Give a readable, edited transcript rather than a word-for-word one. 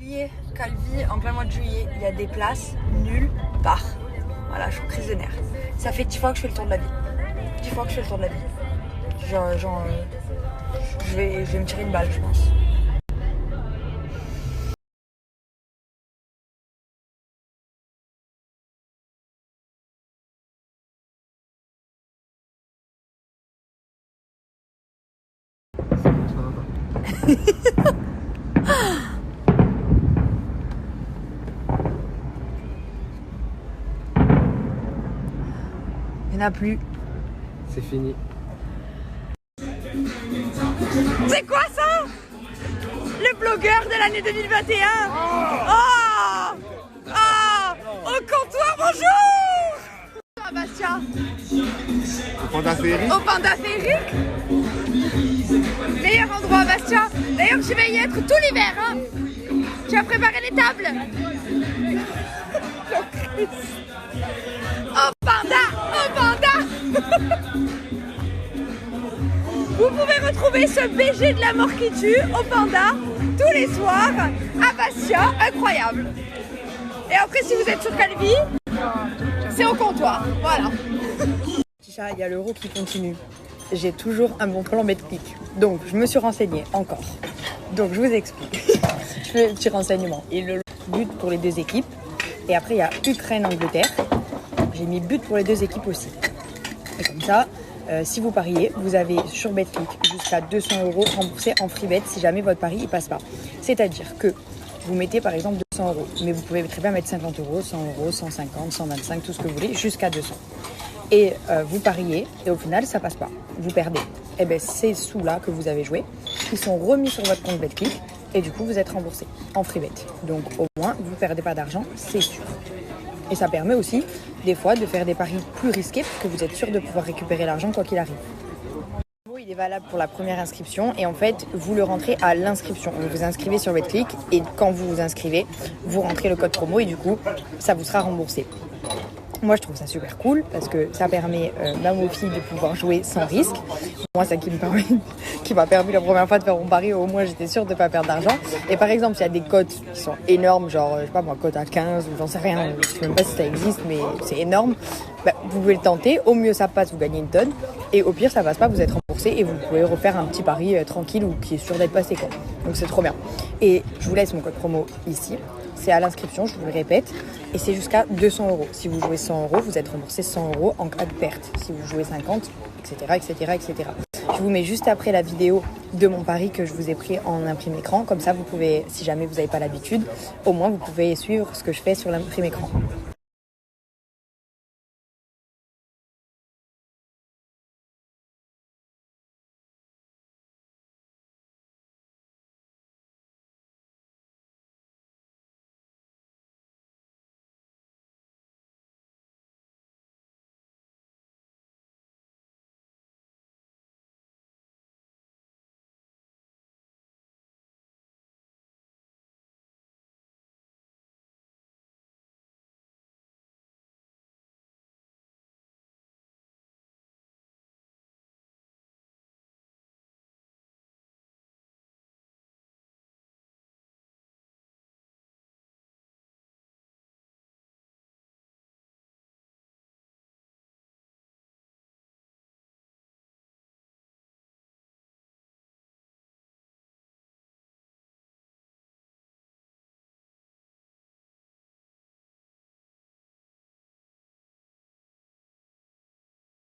oublié, Calvi, en plein mois de juillet, il y a des places nulle part. Voilà, je suis en crise de nerfs. Ça fait 10 fois que je fais le tour de la ville. 10 fois que je fais le tour de la ville. Je vais me tirer une balle, je pense. Il n'y en a plus. C'est fini. C'est quoi ça? Le blogueur de l'année 2021. Oh, au comptoir, bonjour. À Bastia. Au Panda Féerique. Au Panda Féerique. Meilleur endroit à Bastia. D'ailleurs, je vais y être tout l'hiver. Hein. Tu as préparé les tables. Au Panda, au Panda. Vous pouvez retrouver ce BG de la mort qui tue au Panda tous les soirs à Bastia, incroyable. Et après, si vous êtes sur Calvi, c'est au comptoir, voilà. Petit chat, il y a l'euro qui continue. J'ai toujours un bon plan Betclic. Donc, je me suis renseignée encore. Donc, je vous explique. Je fais un petit renseignement. Et le but pour les deux équipes. Et après, il y a Ukraine-Angleterre. J'ai mis but pour les deux équipes aussi. Et comme ça, si vous pariez, vous avez sur Betclic jusqu'à 200 € remboursés en free bet si jamais votre pari ne passe pas. C'est-à-dire que vous mettez par exemple 200 €, mais vous pouvez très bien mettre 50 €, 100 €, 150, 125, tout ce que vous voulez, jusqu'à 200. Et vous pariez, et au final, ça passe pas. Vous perdez. Et bien, ces sous-là que vous avez joués, ils sont remis sur votre compte Betclic, et du coup, vous êtes remboursé en free bet. Donc, au moins, vous ne perdez pas d'argent, c'est sûr. Et ça permet aussi, des fois, de faire des paris plus risqués, parce que vous êtes sûr de pouvoir récupérer l'argent quoi qu'il arrive. Il est valable pour la première inscription et en fait vous le rentrez à l'inscription. Vous vous inscrivez sur Betclic et quand vous vous inscrivez, vous rentrez le code promo et du coup ça vous sera remboursé. Moi je trouve ça super cool parce que ça permet même aux filles de pouvoir jouer sans risque. Moi c'est qui m'a permis la première fois de faire mon pari, au moins j'étais sûre de ne pas perdre d'argent. Et par exemple s'il y a des cotes qui sont énormes, genre je sais pas moi, cote à 15 ou j'en sais rien, je sais même pas si ça existe mais c'est énorme, bah, vous pouvez le tenter, au mieux ça passe, vous gagnez une tonne et au pire ça passe pas, vous êtes remboursé et vous pouvez refaire un petit pari tranquille ou qui est sûr d'être passé quoi. Donc c'est trop bien. Et je vous laisse mon code promo ici. C'est à l'inscription, je vous le répète, et c'est jusqu'à 200 €. Si vous jouez 100 €, vous êtes remboursé 100 € en cas de perte. Si vous jouez 50, etc., etc., etc. Je vous mets juste après la vidéo de mon pari que je vous ai pris en imprime écran. Comme ça, vous pouvez, si jamais vous n'avez pas l'habitude, au moins vous pouvez suivre ce que je fais sur l'imprime écran.